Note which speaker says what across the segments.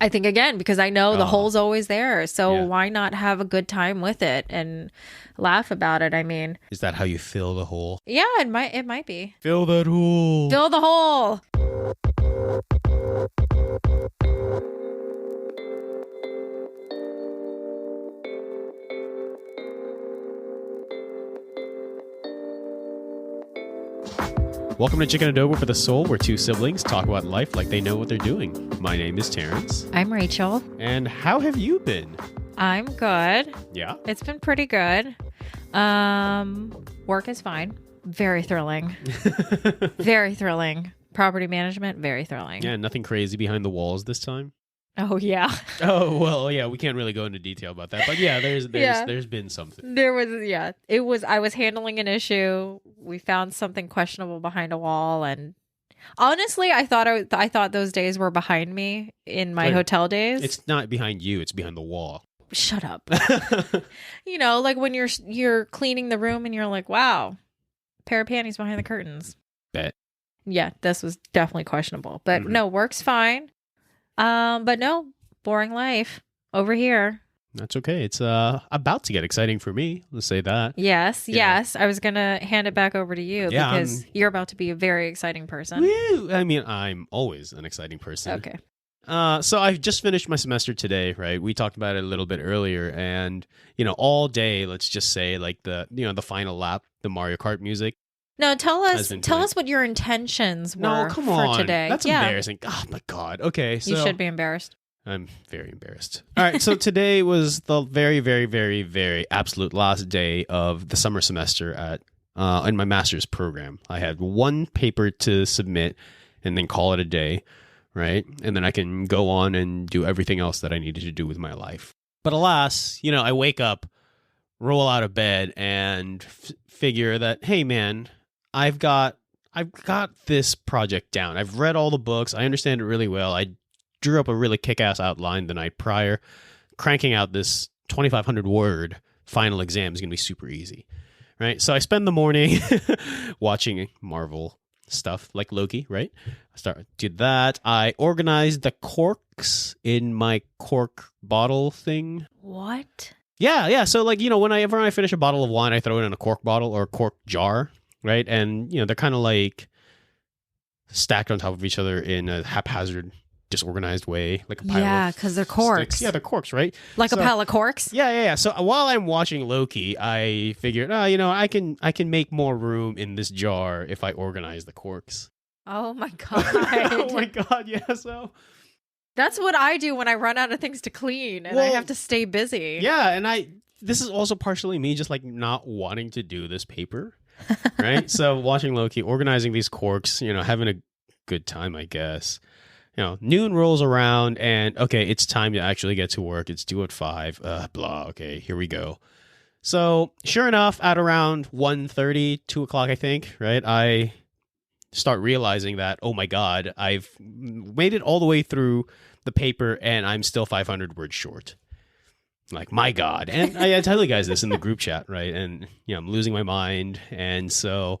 Speaker 1: I think, again, because I know the hole's always there. So why not have a good time with it and laugh about it? I mean,
Speaker 2: is that how you fill the hole?
Speaker 1: Yeah, it might be.
Speaker 2: Fill that hole.
Speaker 1: Fill the hole.
Speaker 2: Welcome to Chicken Adobo for the Soul, where two siblings talk about life like they know what they're doing. My name is Terence.
Speaker 1: I'm Rachel.
Speaker 2: And how have you been?
Speaker 1: I'm good.
Speaker 2: Yeah?
Speaker 1: It's been pretty good. Work is fine. Very thrilling. Very thrilling. Property management, very thrilling.
Speaker 2: Yeah, nothing crazy behind the walls this time?
Speaker 1: Oh, yeah.
Speaker 2: Oh, well, yeah, we can't really go into detail about that. But yeah, there's been something.
Speaker 1: I was handling an issue. We found something questionable behind a wall, and honestly, I thought those days were behind me in my hotel days.
Speaker 2: It's not behind you, it's behind the wall.
Speaker 1: Shut up. Like when you're cleaning the room and you're like, wow, pair of panties behind the curtains.
Speaker 2: Bet.
Speaker 1: Yeah, this was definitely questionable. But no, work's fine. But no, boring life over here.
Speaker 2: That's okay. It's about to get exciting for me. Let's say that.
Speaker 1: Yes. I was going to hand it back over to you because you're about to be a very exciting person.
Speaker 2: Woo! I mean, I'm always an exciting person.
Speaker 1: Okay.
Speaker 2: So I've just finished my semester today, right? We talked about it a little bit earlier, and all day, let's just say, like the final lap, the Mario Kart music.
Speaker 1: No, tell us what your intentions were for today.
Speaker 2: That's embarrassing. Oh my God. Okay, so
Speaker 1: you should be embarrassed.
Speaker 2: I'm very embarrassed. All right, so today was the very, very, very, very absolute last day of the summer semester at in my master's program. I had one paper to submit and then call it a day, right? And then I can go on and do everything else that I needed to do with my life. But alas, I wake up, roll out of bed, and figure that, hey, man, I've got this project down. I've read all the books. I understand it really well. I drew up a really kick-ass outline the night prior. Cranking out this 2,500 word final exam is going to be super easy, right? So I spend the morning watching Marvel stuff like Loki, right? Did that. I organized the corks in my cork bottle thing.
Speaker 1: What?
Speaker 2: Yeah. So whenever I finish a bottle of wine, I throw it in a cork bottle or a cork jar. Right. And, they're kind of like stacked on top of each other in a haphazard, disorganized way. Like a pile of
Speaker 1: Yeah, because they're corks.
Speaker 2: Sticks. Yeah, they're corks, right?
Speaker 1: Like a pile of corks?
Speaker 2: Yeah. So while I'm watching Loki, I figured, I can make more room in this jar if I organize the corks.
Speaker 1: Oh, my God.
Speaker 2: Oh, my God. Yeah, so...
Speaker 1: That's what I do when I run out of things to clean and I have to stay busy.
Speaker 2: Yeah, and this is also partially me just like not wanting to do this paper. Right? So watching Loki, organizing these corks, having a good time, I guess. Noon rolls around and, okay, it's time to actually get to work. It's due at 5. Blah. Okay, here we go. So sure enough, at around 1:30, 2 o'clock, I think, right? I start realizing that, oh my God, I've made it all the way through the paper and I'm still 500 words short. Like, my God. And I tell you guys this in the group chat, right? And, I'm losing my mind. And so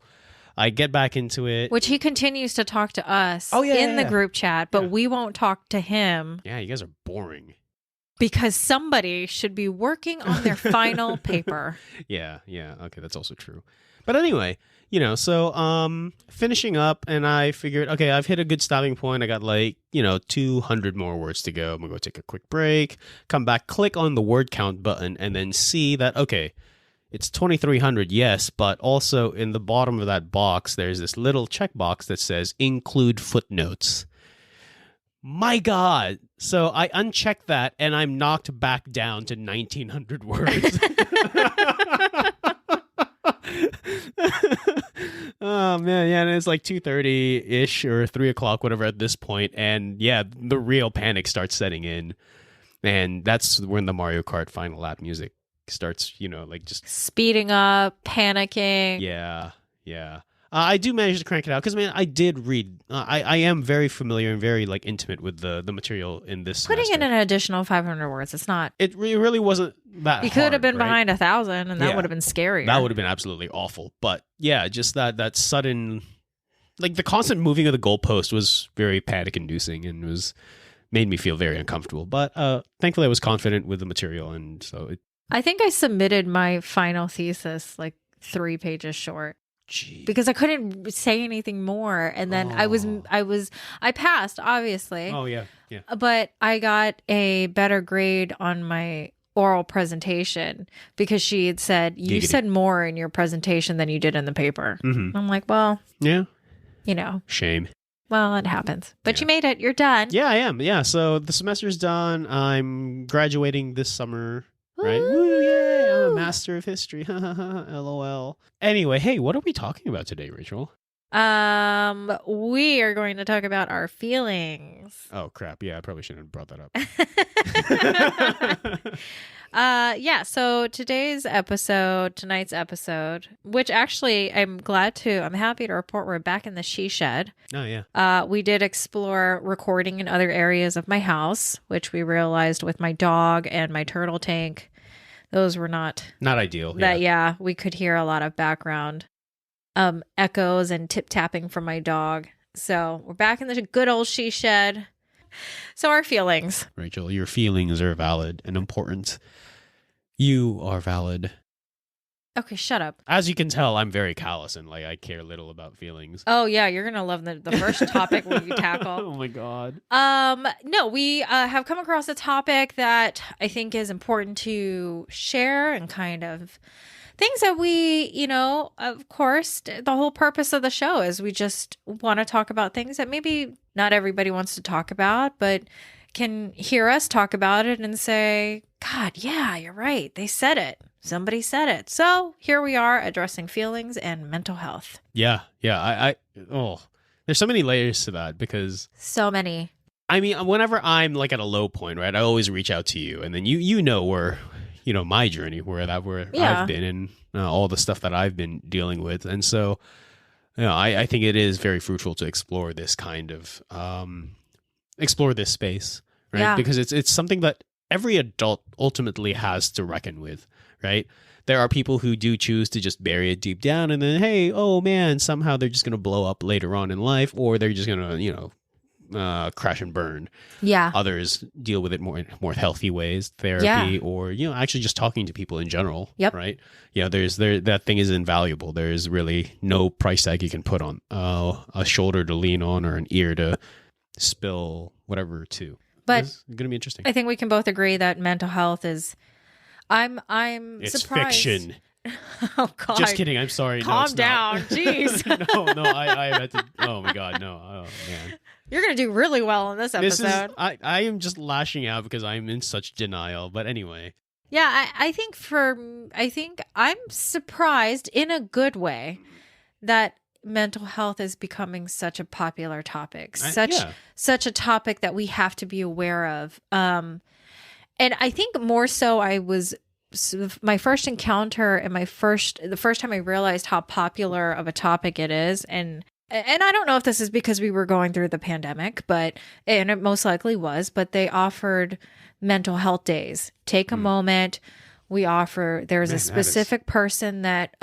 Speaker 2: I get back into it.
Speaker 1: Which he continues to talk to us in the group chat, but we won't talk to him.
Speaker 2: Yeah, you guys are boring.
Speaker 1: Because somebody should be working on their final paper. Yeah.
Speaker 2: Okay, that's also true. But anyway, so finishing up, and I figured, okay, I've hit a good stopping point. I got 200 more words to go. I'm going to go take a quick break, come back, click on the word count button, and then see that, okay, it's 2,300, yes, but also in the bottom of that box, there's this little checkbox that says include footnotes. My God. So I unchecked that, and I'm knocked back down to 1,900 words. Oh man, yeah, and it's like 2:30-ish or 3 o'clock, whatever at this point, and yeah, the real panic starts setting in, and that's when the Mario Kart final lap music starts, just
Speaker 1: speeding up, panicking.
Speaker 2: Yeah. I do manage to crank it out because, man, I did read. I am very familiar and very intimate with the material in this.
Speaker 1: Putting
Speaker 2: semester.
Speaker 1: in an additional 500 words, it's not.
Speaker 2: It really wasn't that.
Speaker 1: You could have been behind 1,000, and that would have been scary.
Speaker 2: That would have been absolutely awful. But yeah, just that sudden, the constant moving of the goalpost was very panic-inducing and was made me feel very uncomfortable. But thankfully, I was confident with the material, and so
Speaker 1: I think I submitted my final thesis like 3 pages short.
Speaker 2: Gee.
Speaker 1: Because I couldn't say anything more, and then I passed, obviously.
Speaker 2: Oh yeah,
Speaker 1: but I got a better grade on my oral presentation because she had said, you said more in your presentation than you did in the paper.
Speaker 2: Mm-hmm.
Speaker 1: I'm like, well,
Speaker 2: yeah,
Speaker 1: shame. Well, it happens, but you made it. You're done.
Speaker 2: Yeah, I am. Yeah, so the semester's done. I'm graduating this summer. Right? Woo, yay! I'm a master of history. LOL. Anyway, hey, what are we talking about today, Rachel?
Speaker 1: We are going to talk about our feelings.
Speaker 2: Oh crap! Yeah, I probably shouldn't have brought that
Speaker 1: up. Yeah. So tonight's episode, which actually I'm happy to report we're back in the she shed.
Speaker 2: Oh yeah.
Speaker 1: We did explore recording in other areas of my house, which we realized with my dog and my turtle tank, those were not
Speaker 2: ideal.
Speaker 1: We could hear a lot of background echoes and tip tapping from my dog. So we're back in the good old she shed. So our feelings.
Speaker 2: Rachel, your feelings are valid and important. You are valid.
Speaker 1: Okay, shut up.
Speaker 2: As you can tell, I'm very callous and I care little about feelings.
Speaker 1: Oh yeah, you're gonna love the first topic we tackle.
Speaker 2: Oh my god.
Speaker 1: No, we have come across a topic that I think is important to share and kind of things that we, of course, the whole purpose of the show is we just want to talk about things that maybe not everybody wants to talk about, but can hear us talk about it and say, God, yeah, you're right. They said it. Somebody said it. So here we are addressing feelings and mental health.
Speaker 2: Yeah. There's so many layers to that because
Speaker 1: so many.
Speaker 2: I mean, whenever I'm like at a low point, right, I always reach out to you, and then you know where, my journey, where I've been and all the stuff that I've been dealing with. And so, I think it is very fruitful to explore this kind of, explore this space, right?
Speaker 1: Yeah.
Speaker 2: Because it's something that every adult ultimately has to reckon with, right? There are people who do choose to just bury it deep down and then, hey, oh man, somehow they're just going to blow up later on in life, or they're just going to, crash and burn.
Speaker 1: Yeah.
Speaker 2: Others deal with it more healthy ways, therapy, or actually just talking to people in general.
Speaker 1: Yep.
Speaker 2: Right. That thing is invaluable. There is really no price tag you can put on a shoulder to lean on or an ear to spill whatever to.
Speaker 1: But
Speaker 2: it's going to be interesting.
Speaker 1: I think we can both agree that mental health is.
Speaker 2: It's
Speaker 1: surprised.
Speaker 2: Fiction.
Speaker 1: Oh God!
Speaker 2: Just kidding. I'm sorry.
Speaker 1: Calm down. Jeez.
Speaker 2: no. I had to. Oh my God. No. Oh man.
Speaker 1: You're gonna do really well in this episode.
Speaker 2: I am just lashing out because I'm in such denial. But anyway.
Speaker 1: Yeah, I think I'm surprised in a good way that mental health is becoming such a popular topic, such a topic that we have to be aware of. And I think more so my first encounter and the first time I realized how popular of a topic it is. And I don't know if this is because we were going through the pandemic, and it most likely was, but they offered mental health days. Take a moment. There's a specific person that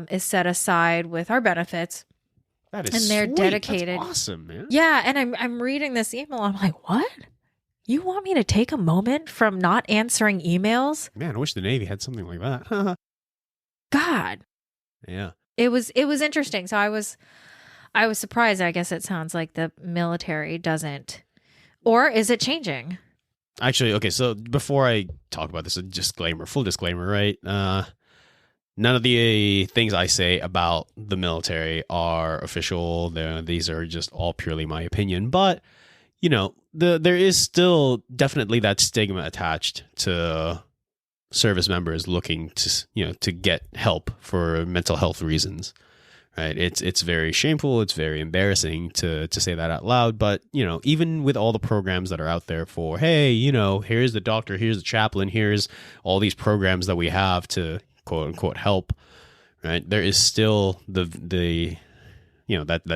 Speaker 1: is set aside with our benefits.
Speaker 2: That is
Speaker 1: and they're
Speaker 2: sweet.
Speaker 1: dedicated.
Speaker 2: That's awesome, man.
Speaker 1: Yeah, and I'm reading this email. I'm like, what? You want me to take a moment from not answering emails?
Speaker 2: Man, I wish the Navy had something like that.
Speaker 1: God.
Speaker 2: Yeah.
Speaker 1: It was interesting. So I was surprised. I guess it sounds like the military doesn't. Or is it changing?
Speaker 2: Actually, okay, so before I talk about this, full disclaimer, right? None of the things I say about the military are official. These are just all purely my opinion. But, there is still definitely that stigma attached to service members looking to get help for mental health reasons. Right. It's very shameful. It's very embarrassing to say that out loud. But, even with all the programs that are out there for, hey, here's the doctor, here's the chaplain, here's all these programs that we have to quote unquote help. Right. There is still that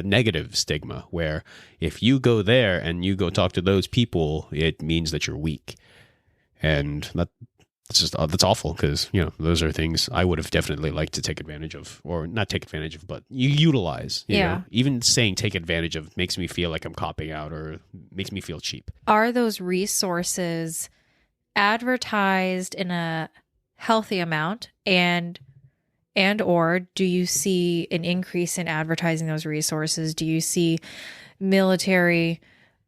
Speaker 2: negative stigma where if you go there and you go talk to those people, it means that you're weak. And it's just that's awful because those are things I would have definitely liked to take advantage of, or not take advantage of, but you utilize. You know? Even saying take advantage of makes me feel like I'm copping out or makes me feel cheap.
Speaker 1: Are those resources advertised in a healthy amount, and or do you see an increase in advertising those resources? Do you see military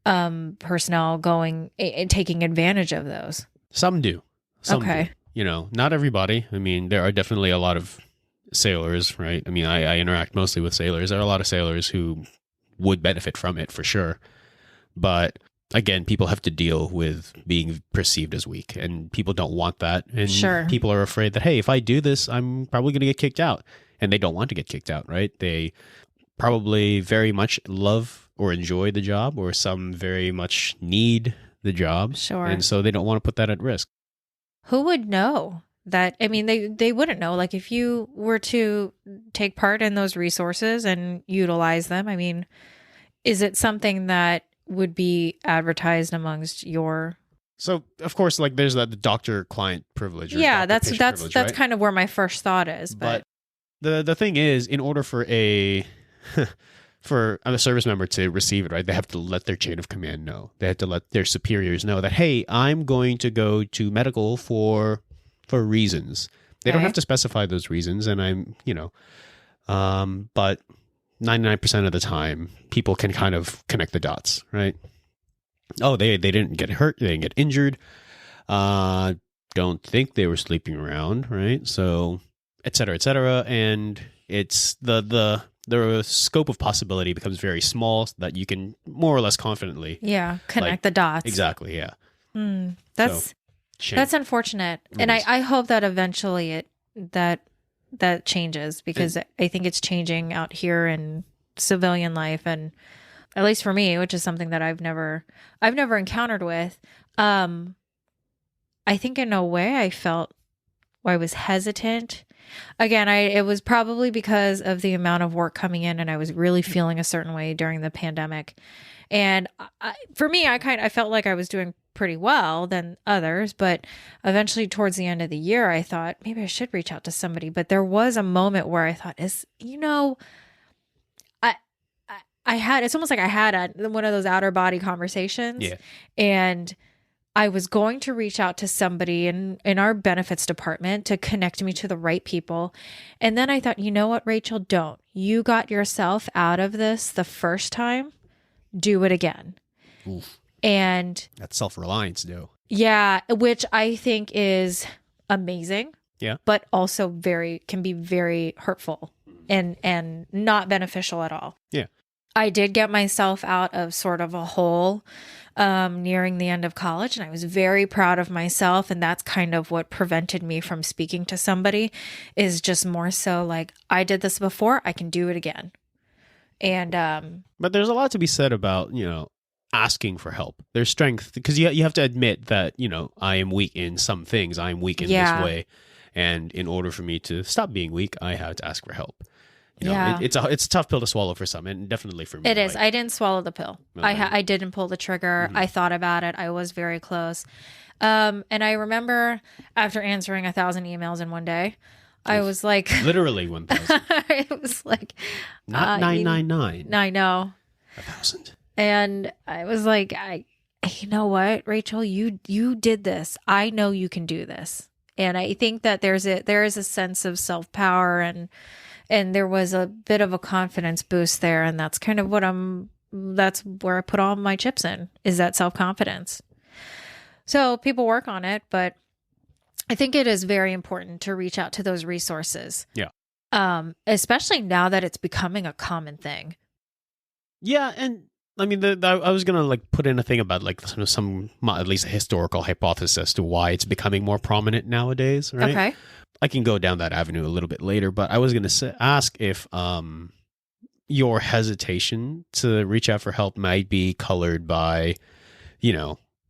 Speaker 1: personnel going and taking advantage of those?
Speaker 2: Some do. Some do. Not everybody. I mean, there are definitely a lot of sailors, right? I mean, I interact mostly with sailors. There are a lot of sailors who would benefit from it for sure. But again, people have to deal with being perceived as weak, and people don't want that. And people are afraid that, hey, if I do this, I'm probably going to get kicked out. And they don't want to get kicked out, right? They probably very much love or enjoy the job, or some very much need the job.
Speaker 1: Sure.
Speaker 2: And so they don't want to put that at risk.
Speaker 1: Who would know that? I mean, they wouldn't know. Like, if you were to take part in those resources and utilize them, I mean, is it something that would be advertised amongst your...
Speaker 2: So, of course, like there's the doctor-client privilege.
Speaker 1: Yeah, that's
Speaker 2: privilege, right?
Speaker 1: kind of where my first thought is. But
Speaker 2: the thing is, in order for for a service member to receive it, right, they have to let their chain of command know. They have to let their superiors know that, hey, I'm going to go to medical for reasons. They don't have to specify those reasons, and but 99% of the time, people can kind of connect the dots, right? Oh, they didn't get hurt, they didn't get injured. Don't think they were sleeping around, right? So, et cetera, and it's the scope of possibility becomes very small so that you can more or less confidently
Speaker 1: connect the dots.
Speaker 2: Exactly, yeah.
Speaker 1: That's unfortunate. And I hope that eventually that changes, because I think it's changing out here in civilian life, and at least for me, which is something that I've never encountered with. I think in a way I was hesitant. Again, it was probably because of the amount of work coming in, and I was really feeling a certain way during the pandemic. And for me, I felt like I was doing pretty well than others, but eventually towards the end of the year, I thought maybe I should reach out to somebody. But there was a moment where I thought, it's almost like I had one of those outer body conversations.
Speaker 2: Yeah.
Speaker 1: And I was going to reach out to somebody in our benefits department to connect me to the right people. And then I thought, you know what, Rachel, don't. You got yourself out of this the first time. Do it again.
Speaker 2: Oof.
Speaker 1: And
Speaker 2: that's self-reliance, though.
Speaker 1: Yeah, which I think is amazing.
Speaker 2: Yeah.
Speaker 1: But also can be very hurtful and not beneficial at all.
Speaker 2: Yeah.
Speaker 1: I did get myself out of sort of a hole nearing the end of college, and I was very proud of myself. And that's kind of what prevented me from speaking to somebody, is just more so like, I did this before, I can do it again. And
Speaker 2: but there's a lot to be said about, asking for help. There's strength, because you have to admit that, I am weak in some things. I am weak in this way. And in order for me to stop being weak, I had to ask for help. It's a tough pill to swallow for some, and definitely for me.
Speaker 1: It is. I didn't swallow the pill. Okay. I didn't pull the trigger. Mm-hmm. I thought about it. I was very close. And I remember after answering 1,000 emails in one day, I was like,
Speaker 2: literally 1,000.
Speaker 1: It was like,
Speaker 2: not 999.
Speaker 1: I know.
Speaker 2: 1,000.
Speaker 1: And I was like, you know what, Rachel, you did this. I know you can do this. And I think that there is a sense of self-power, and there was a bit of a confidence boost there. And that's kind of that's where I put all my chips in, is that self-confidence. So people work on it, but I think it is very important to reach out to those resources.
Speaker 2: Yeah.
Speaker 1: Especially now that it's becoming a common thing.
Speaker 2: Yeah. And I mean, I was going to put in a thing about some at least a historical hypothesis as to why it's becoming more prominent nowadays. Right.
Speaker 1: Okay.
Speaker 2: I can go down that avenue a little bit later, but I was going to ask if your hesitation to reach out for help might be colored by,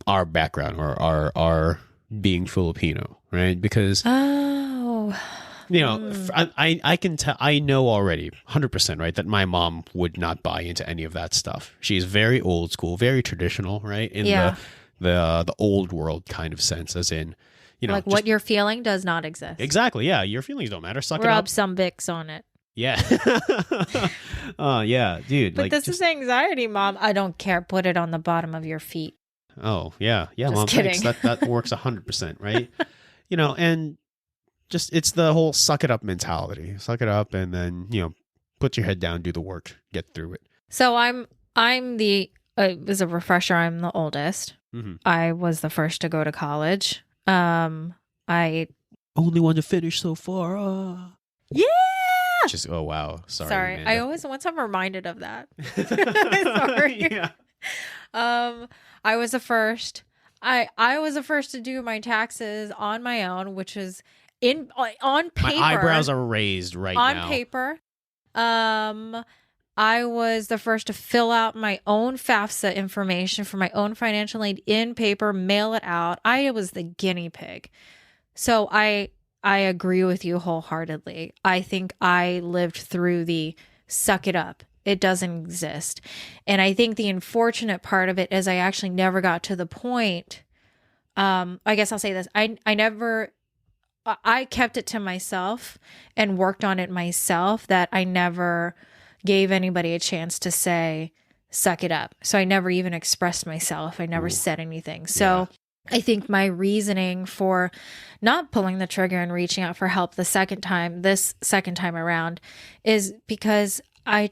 Speaker 2: our background or our being Filipino, right? Because I can tell, I know already 100%, right, that my mom would not buy into any of that stuff. She's very old school, very traditional, right? In the old world kind of sense, as in,
Speaker 1: Like what you're feeling does not exist.
Speaker 2: Exactly. Yeah. Your feelings don't matter. Suck it up.
Speaker 1: Rub some Vicks on it.
Speaker 2: Yeah. Yeah, dude.
Speaker 1: But this is anxiety, Mom. I don't care. Put it on the bottom of your feet.
Speaker 2: Oh, yeah. Yeah,
Speaker 1: Just
Speaker 2: Mom.
Speaker 1: kidding.
Speaker 2: Thanks. That works 100%, right? And just it's the whole suck it up mentality. Suck it up and then, put your head down, do the work, get through it.
Speaker 1: So I'm the as a refresher, I'm the oldest.
Speaker 2: Mm-hmm.
Speaker 1: I was the first to go to college. I
Speaker 2: only one to finish so far.
Speaker 1: Yeah.
Speaker 2: Just wow. Sorry.
Speaker 1: Amanda. I always once I'm reminded of that. Sorry.
Speaker 2: Yeah.
Speaker 1: I was the first. I was the first to do my taxes on my own, which is on paper.
Speaker 2: My eyebrows are raised right now.
Speaker 1: On paper. I was the first to fill out my own FAFSA information for my own financial aid in paper, mail it out. I was the guinea pig. So I agree with you wholeheartedly. I think I lived through the suck it up. It doesn't exist. And I think the unfortunate part of it is I actually never got to the point. I guess I'll say this. I kept it to myself and worked on it myself, that I never gave anybody a chance to say, suck it up. So I never even expressed myself. I never said anything. So I think my reasoning for not pulling the trigger and reaching out for help this second time around is because I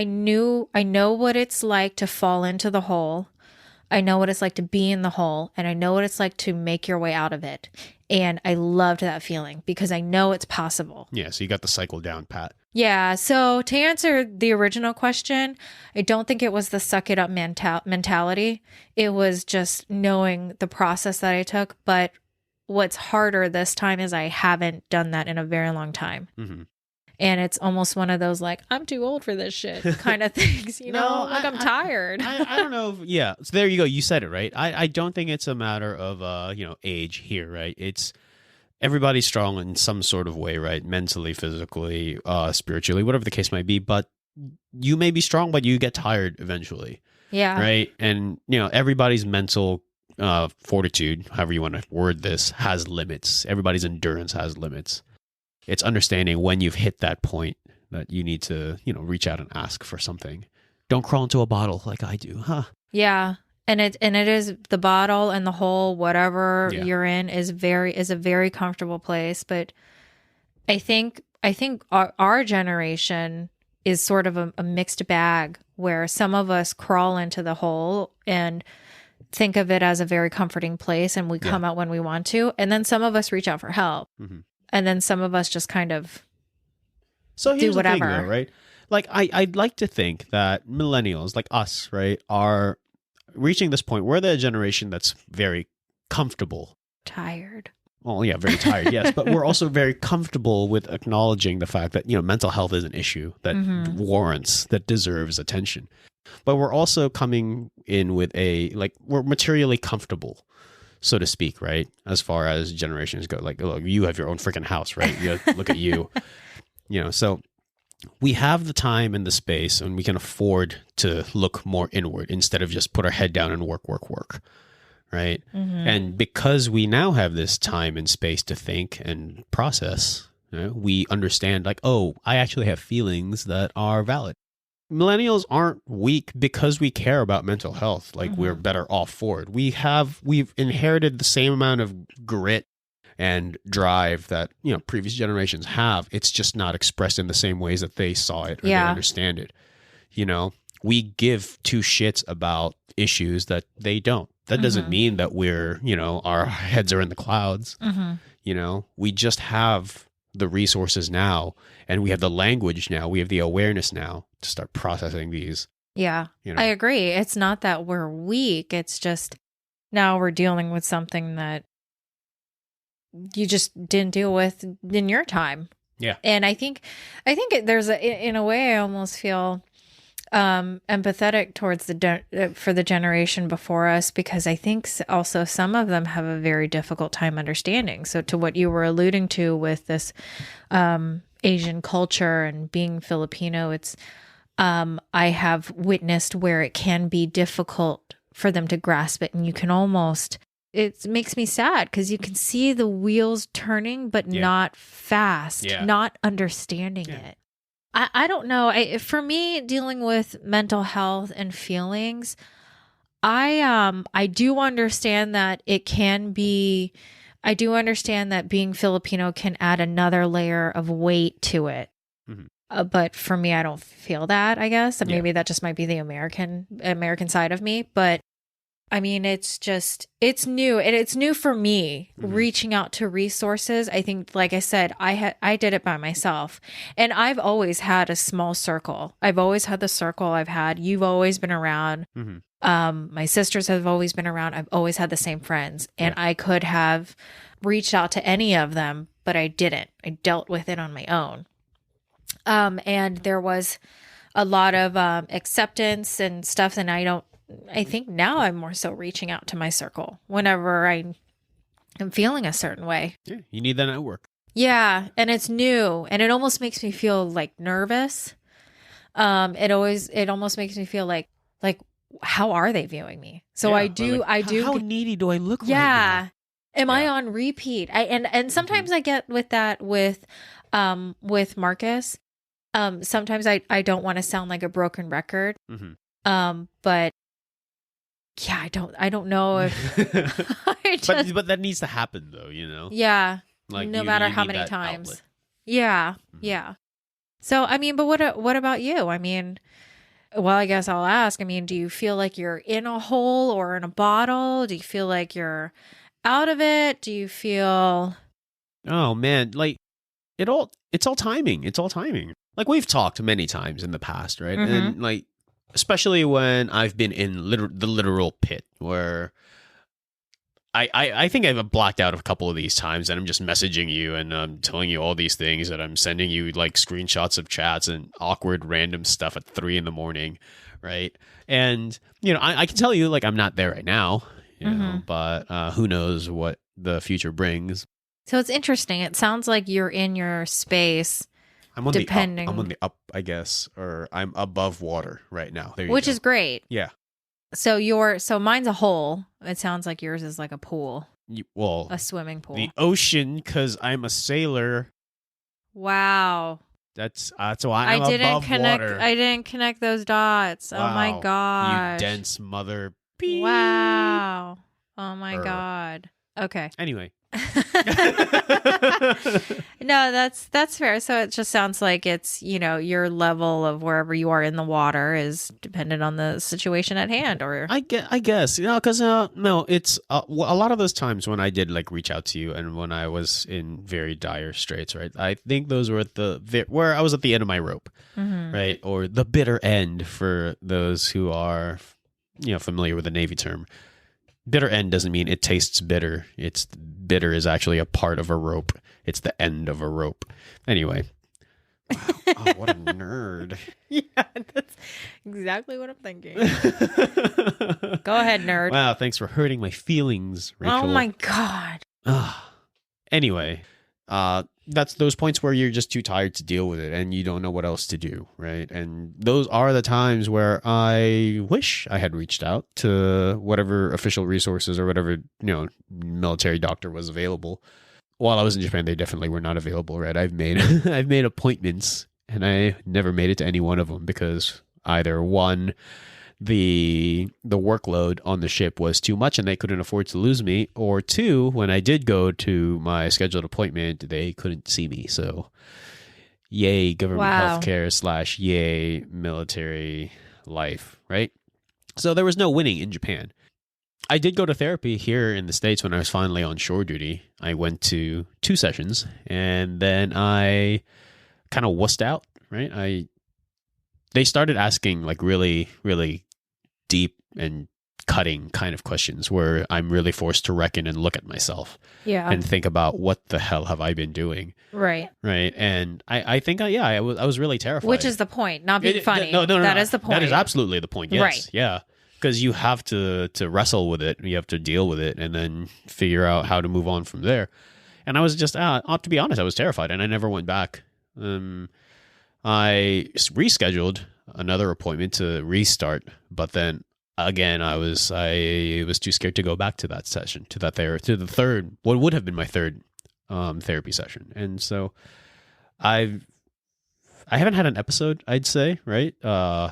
Speaker 1: know what it's like to fall into the hole. I know what it's like to be in the hole, and I know what it's like to make your way out of it. And I loved that feeling because I know it's possible.
Speaker 2: Yeah, so you got the cycle down, Pat.
Speaker 1: Yeah, so to answer the original question, I don't think it was the suck it up mentality. It was just knowing the process that I took. But what's harder this time is I haven't done that in a very long time. Mm-hmm. And it's almost one of those like, I'm too old for this shit kind of things, I'm tired.
Speaker 2: I don't know. So there you go. You said it, right? I don't think it's a matter of, age here, right? It's everybody's strong in some sort of way, right? Mentally, physically, spiritually, whatever the case might be. But you may be strong, but you get tired eventually.
Speaker 1: Yeah.
Speaker 2: Right. And, everybody's mental fortitude, however you want to word this, has limits. Everybody's endurance has limits. It's understanding when you've hit that point that you need to, reach out and ask for something. Don't crawl into a bottle like I do, huh?
Speaker 1: Yeah. And it is the bottle and the hole, whatever you're in is a very comfortable place. But I think our generation is sort of a mixed bag where some of us crawl into the hole and think of it as a very comforting place and we come out when we want to. And then some of us reach out for help. Mm-hmm. And then some of us just kind of do whatever.
Speaker 2: The thing, though, right? Like I'd like to think that millennials, like us, right, are reaching this point. We're the generation that's very comfortable.
Speaker 1: Tired.
Speaker 2: Well, yeah, very tired, yes. But we're also very comfortable with acknowledging the fact that, mental health is an issue that that deserves attention. But we're also coming in with we're materially comfortable, so to speak, right? As far as generations go, like, look, you have your own freaking house, right? Look at you, so we have the time and the space and we can afford to look more inward instead of just put our head down and work, right? Mm-hmm. And because we now have this time and space to think and process, we understand like, oh, I actually have feelings that are valid. Millennials aren't weak because we care about mental health. Like we're better off for it. We've inherited the same amount of grit and drive that, previous generations have. It's just not expressed in the same ways that they saw it or they understand it. We give two shits about issues that they don't. That doesn't mean that we're, our heads are in the clouds. We just have the resources now and we have the language now. We have the awareness now to start processing these.
Speaker 1: Yeah, I agree. It's not that we're weak. It's just now we're dealing with something that you just didn't deal with in your time.
Speaker 2: Yeah.
Speaker 1: And I think there's in a way I almost feel empathetic towards for the generation before us, because I think also some of them have a very difficult time understanding. So to what you were alluding to with this Asian culture and being Filipino, it's I have witnessed where it can be difficult for them to grasp it, and you can almost it makes me sad because you can see the wheels turning, but not fast, not understanding it. I don't know. For me, dealing with mental health and feelings, I do understand that it can be. I do understand that being Filipino can add another layer of weight to it. Mm-hmm. But for me, I don't feel that. I guess maybe that just might be the American side of me. But I mean, it's new, and it's new for me, reaching out to resources. I think, like I said, I did it by myself, and I've always had a small circle. I've always had the circle I've had. You've always been around. My sisters have always been around. I've always had the same friends, and I could have reached out to any of them, but I didn't. I dealt with it on my own. And there was a lot of acceptance and stuff, and I think now I'm more so reaching out to my circle whenever I am feeling a certain way.
Speaker 2: Yeah, you need that network.
Speaker 1: Yeah, and it's new, and it almost makes me feel like nervous. It almost makes me feel like how are they viewing me? So I do.
Speaker 2: How needy do I look?
Speaker 1: Yeah.
Speaker 2: Right now?
Speaker 1: Am I on repeat? And sometimes I get with that with Marcus. Sometimes I don't want to sound like a broken record. But yeah, I don't know if
Speaker 2: but that needs to happen though,
Speaker 1: Yeah. Like no matter how many times. Outlet. Yeah. Yeah. So I mean, but what about you? I mean, well, I guess I'll ask. I mean, do you feel like you're in a hole or in a bottle? Do you feel like you're out of it? Do you feel
Speaker 2: Oh man, like it's all timing. It's all timing. Like we've talked many times in the past, right? And like especially when I've been in the literal pit where I think I've blacked out a couple of these times and I'm just messaging you and I'm telling you all these things that I'm sending you like screenshots of chats and awkward random stuff at 3 a.m, right? And, I can tell you like I'm not there right now, know, but who knows what the future brings.
Speaker 1: So it's interesting. It sounds like you're in your space.
Speaker 2: I'm on the up, I guess, or I'm above water right now.
Speaker 1: Which is great.
Speaker 2: Yeah.
Speaker 1: So mine's a hole. It sounds like yours is like a pool. A swimming pool.
Speaker 2: The ocean, because I'm a sailor.
Speaker 1: Wow.
Speaker 2: That's why I'm above water.
Speaker 1: I didn't connect those dots. Wow. Oh my god.
Speaker 2: You dense mother.
Speaker 1: Wow. Oh my god. Okay.
Speaker 2: Anyway.
Speaker 1: No, that's fair. So it just sounds like it's, your level of wherever you are in the water is dependent on the situation at hand, or
Speaker 2: I guess, because no, it's a lot of those times when I did like reach out to you and when I was in very dire straits, right? I think those were where I was at the end of my rope, right? Or the bitter end for those who are, familiar with the Navy term. Bitter end doesn't mean it tastes bitter. It's bitter is actually a part of a rope. It's the end of a rope. Anyway. Wow. Oh, what a nerd.
Speaker 1: Yeah, that's exactly what I'm thinking. Go ahead, nerd.
Speaker 2: Wow, thanks for hurting my feelings, Rachel.
Speaker 1: Oh my god.
Speaker 2: Anyway, that's those points where you're just too tired to deal with it and you don't know what else to do, right? And those are the times where I wish I had reached out to whatever official resources or whatever, military doctor was available. While I was in Japan, they definitely were not available, right? I've made appointments and I never made it to any one of them because either one, the workload on the ship was too much and they couldn't afford to lose me, or two, when I did go to my scheduled appointment, they couldn't see me. So yay government healthcare / yay military life, right? So there was no winning in Japan. I did go to therapy here in the States when I was finally on shore duty. I went to 2 sessions and then I kind of wussed out, right? They started asking like really, really deep and cutting kind of questions where I'm really forced to reckon and look at myself and think about what the hell have I been doing? Right. And I think, I was really terrified.
Speaker 1: Which is the point, not being funny. No, that is the point.
Speaker 2: That is absolutely the point. Yes. Right. Yeah. Because you have to wrestle with it. You have to deal with it and then figure out how to move on from there. And I was just, to be honest, I was terrified and I never went back. I rescheduled another appointment to restart, but then again, I was too scared to go back to that session, to the third, what would have been my third therapy session. And so I haven't had an episode, I'd say, right,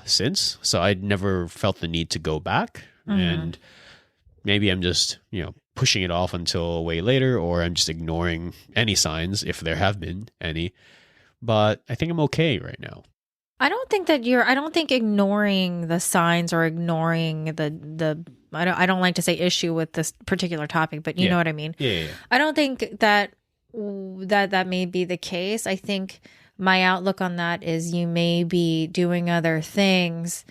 Speaker 2: since. So I'd never felt the need to go back. And maybe I'm just, pushing it off until way later, or I'm just ignoring any signs if there have been any. But I think I'm okay right now.
Speaker 1: I don't think ignoring the signs or ignoring the I don't like to say issue with this particular topic, but you know what I mean?
Speaker 2: Yeah.
Speaker 1: I don't think that may be the case. I think my outlook on that is you may be doing other things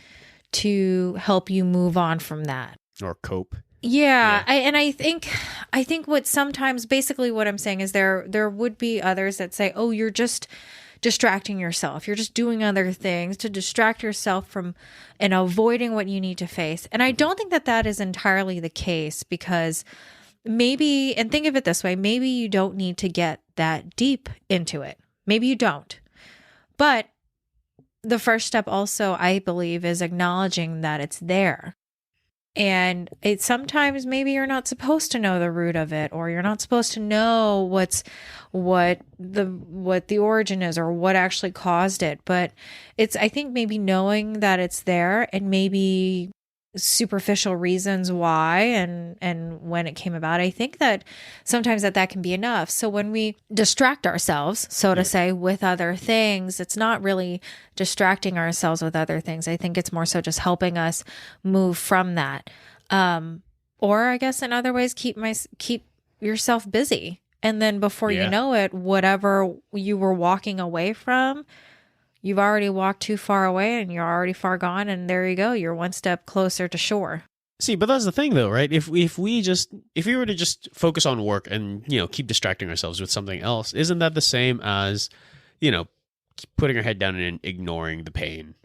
Speaker 1: to help you move on from that.
Speaker 2: Or cope.
Speaker 1: Yeah. I think what sometimes, basically what I'm saying is there would be others that say, oh, you're just distracting yourself. You're just doing other things to distract yourself from and avoiding what you need to face. And I don't think that is entirely the case, because maybe, and think of it this way, maybe you don't need to get that deep into it. Maybe you don't. But the first step also, I believe, is acknowledging that it's there. And it's sometimes maybe you're not supposed to know the root of it, or you're not supposed to know what the origin is or what actually caused it. But it's, I think, maybe knowing that it's there, and maybe superficial reasons why and when it came about. I think that sometimes that can be enough. So when we distract ourselves, so to say, with other things, it's not really distracting ourselves with other things. I think it's more so just helping us move from that. Or I guess in other ways, keep yourself busy. And then before you know it, whatever you were walking away from, you've already walked too far away and you're already far gone. And there you go. You're one step closer to shore.
Speaker 2: See, but that's the thing though, right? If we were to just focus on work and, keep distracting ourselves with something else, isn't that the same as, putting our head down and ignoring the pain?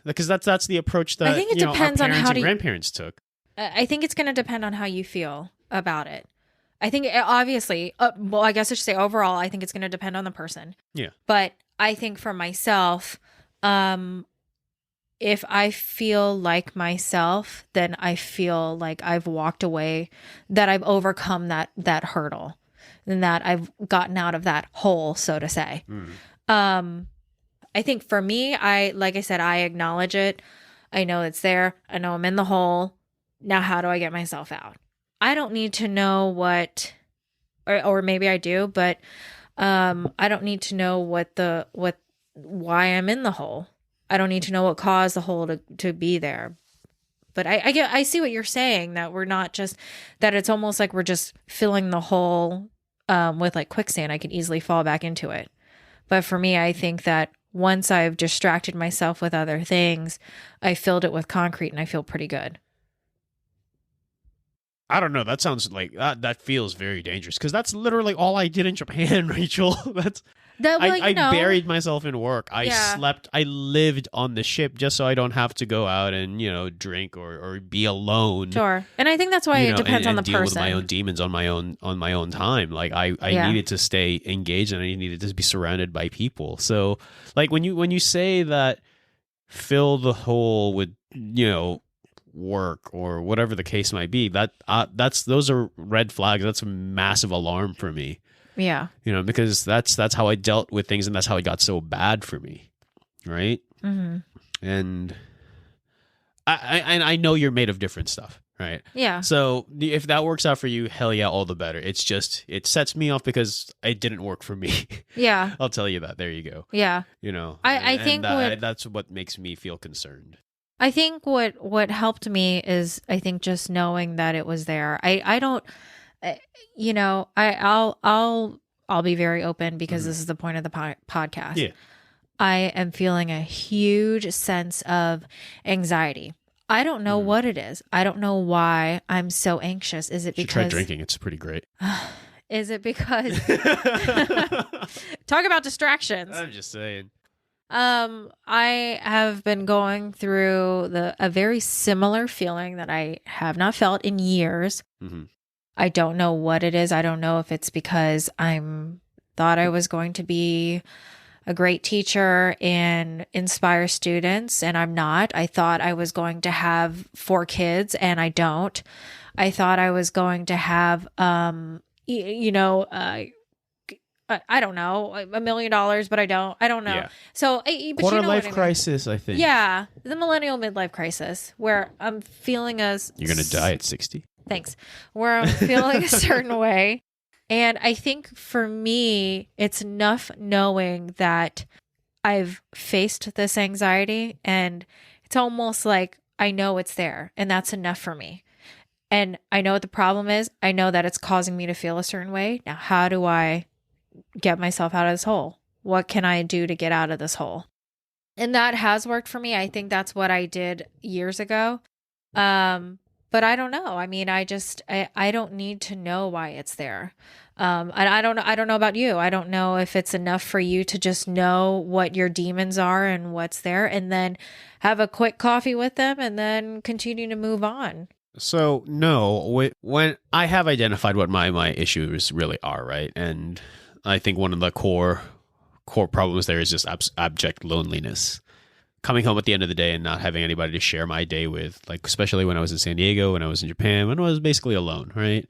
Speaker 2: Because that's the approach that,
Speaker 1: I think it depends
Speaker 2: our
Speaker 1: on
Speaker 2: parents
Speaker 1: how
Speaker 2: and grandparents took.
Speaker 1: I think it's going to depend on how you feel about it. I think obviously, I guess I should say overall, I think it's going to depend on the person.
Speaker 2: Yeah.
Speaker 1: But I think for myself, if I feel like myself, then I feel like I've walked away, that I've overcome that hurdle, and that I've gotten out of that hole, so to say. I think for me, like I said, I acknowledge it. I know it's there. I know I'm in the hole. Now, how do I get myself out? I don't need to know what, or maybe I do, but I don't need to know why I'm in the hole. I don't need to know what caused the hole to be there. But I see what you're saying, that we're not just, that it's almost like we're just filling the hole with like quicksand. I could easily fall back into it. But for me, I think that once I've distracted myself with other things, I filled it with concrete and I feel pretty good.
Speaker 2: I don't know. That sounds like that feels very dangerous, because that's literally all I did in Japan, Rachel. I buried myself in work. I slept. I lived on the ship just so I don't have to go out and drink or be alone.
Speaker 1: Sure, and I think that's why it depends on the
Speaker 2: deal
Speaker 1: person.
Speaker 2: With my own demons on my own time. Like I needed to stay engaged, and I needed to be surrounded by people. So like when you say that, fill the hole with work or whatever the case might be, those are red flags. That's a massive alarm for me.
Speaker 1: Yeah.
Speaker 2: Because that's how I dealt with things, and that's how it got so bad for me. Right. Mm-hmm. And I know you're made of different stuff. Right.
Speaker 1: Yeah.
Speaker 2: So if that works out for you, hell yeah, all the better. It's just, it sets me off because it didn't work for me.
Speaker 1: Yeah.
Speaker 2: I'll tell you that. There you go.
Speaker 1: Yeah. I think
Speaker 2: that's what makes me feel concerned.
Speaker 1: I think what helped me is, I think, just knowing that it was there. I don't, I'll be very open, because this is the point of the podcast.
Speaker 2: Yeah.
Speaker 1: I am feeling a huge sense of anxiety. I don't know what it is. I don't know why I'm so anxious. Is it because...
Speaker 2: You should try drinking. It's pretty great.
Speaker 1: Is it because... Talk about distractions.
Speaker 2: I'm just saying.
Speaker 1: I have been going through a very similar feeling that I have not felt in years. Mm-hmm. I don't know what it is. I don't know if it's because thought I was going to be a great teacher and inspire students, and I'm not. I thought I was going to have 4 kids, and I don't. I thought I was going to have, I don't know, $1 million, but I don't know. Yeah. So, but
Speaker 2: quarter life crisis, I think.
Speaker 1: Yeah, the millennial midlife crisis, where I'm feeling
Speaker 2: you're gonna die at 60.
Speaker 1: Thanks. Where I'm feeling a certain way, and I think for me, it's enough knowing that I've faced this anxiety, and it's almost like I know it's there, and that's enough for me. And I know what the problem is. I know that it's causing me to feel a certain way. Now, how do I get myself out of this hole? What can I do to get out of this hole? And that has worked for me. I think that's what I did years ago. But I don't know. I mean, I don't need to know why it's there. And I don't know about you. I don't know if it's enough for you to just know what your demons are and what's there, and then have a quick coffee with them and then continue to move on.
Speaker 2: So no, when I have identified what my issues really are, right? And I think one of the core problems there is just abject loneliness. Coming home at the end of the day and not having anybody to share my day with, like especially when I was in San Diego, when I was in Japan, when I was basically alone, right?